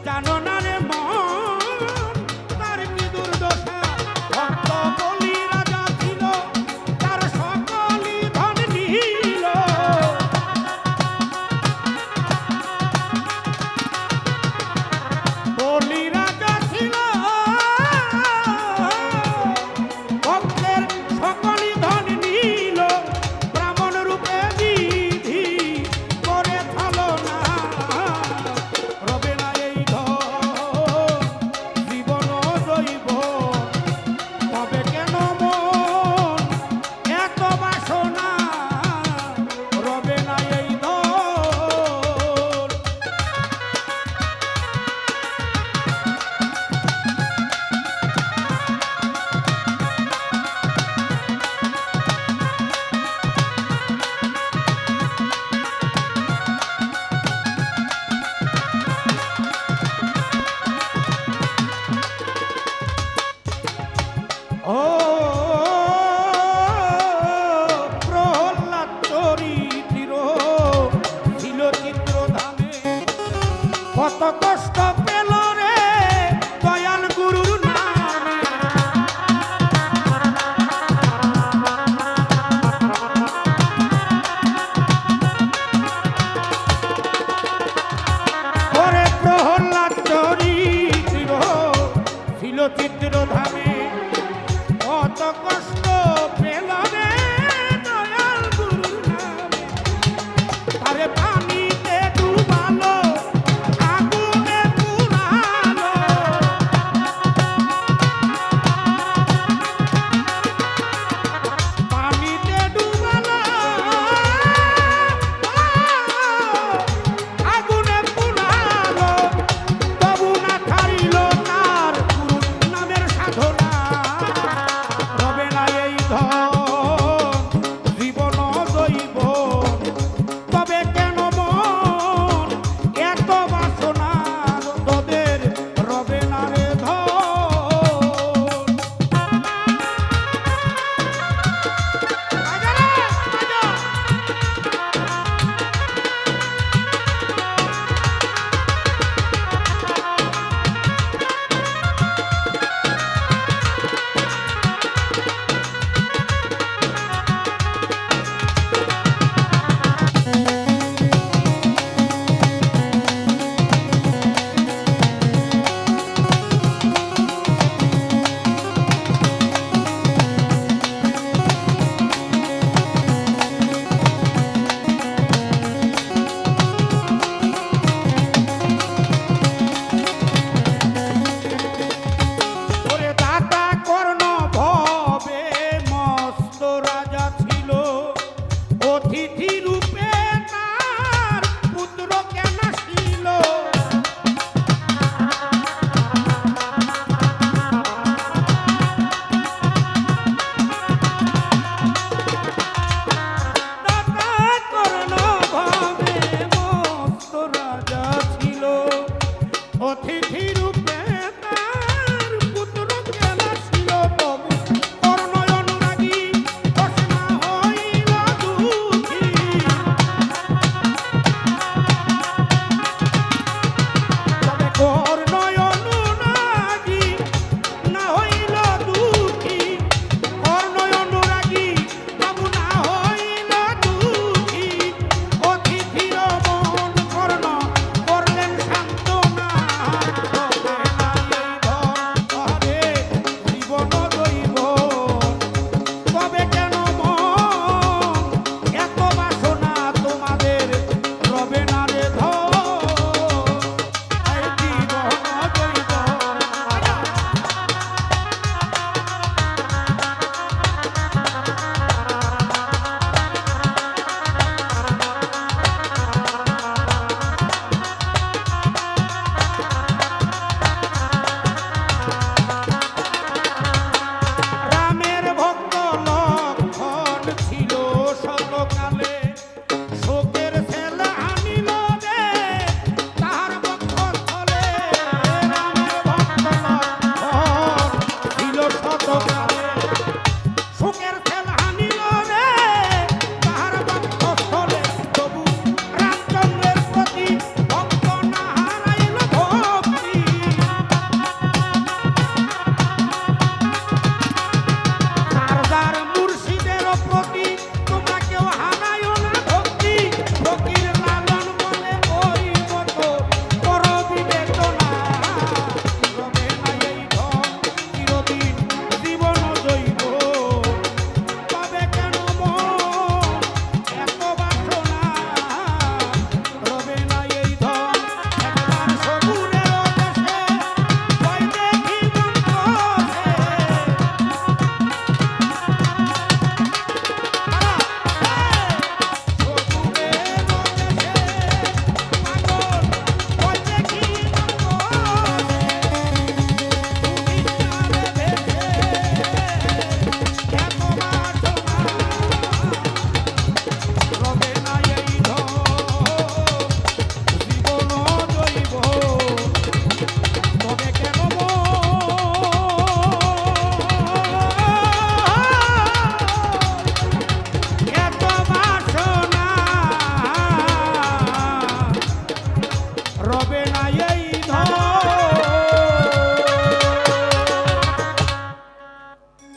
জানো না রে মন তার কি দুর্দশা ভক্ত বলি রাজা ছিল তার সকলই ধন নিল বলি রাজা ছিল ভক্তের সকলই ধন নিল ব্রাহ্মণ রূপে বিধি করে থালো না রবে না এই ধন জীবন দৈব তবে কেন মন এত বাসনা রবে না এই ধন ও প্রহ্লাদ চরিত্র ছিল চিত্রধামে কত কষ্ট পেল রে দয়াল গুরুর নামে ওরে প্রহ্লাদ চরিত্র ছিল চিত্রধামে কত কষ্ট পেল রে দয়াল গুরুর নামে আরে পানিতে ডুবালো আগুনে পুরালো পানিতে ডুবালো আগুনে পুরালো তবু না ছাড়িল তার গুরুর নামের সাধনা রবে না এই ধন জীবন দৈব তবে কেন মন এত বাসনা তোদের রবে না রে ধন ওরে দাতা কর্ণ ভবে মস্ত রাজা ছিল অতিথি রূপে তার পুত্র কেন ছিল দাতা কর্ণ ভবে মস্ত রাজা ছিল অতিথি রূপে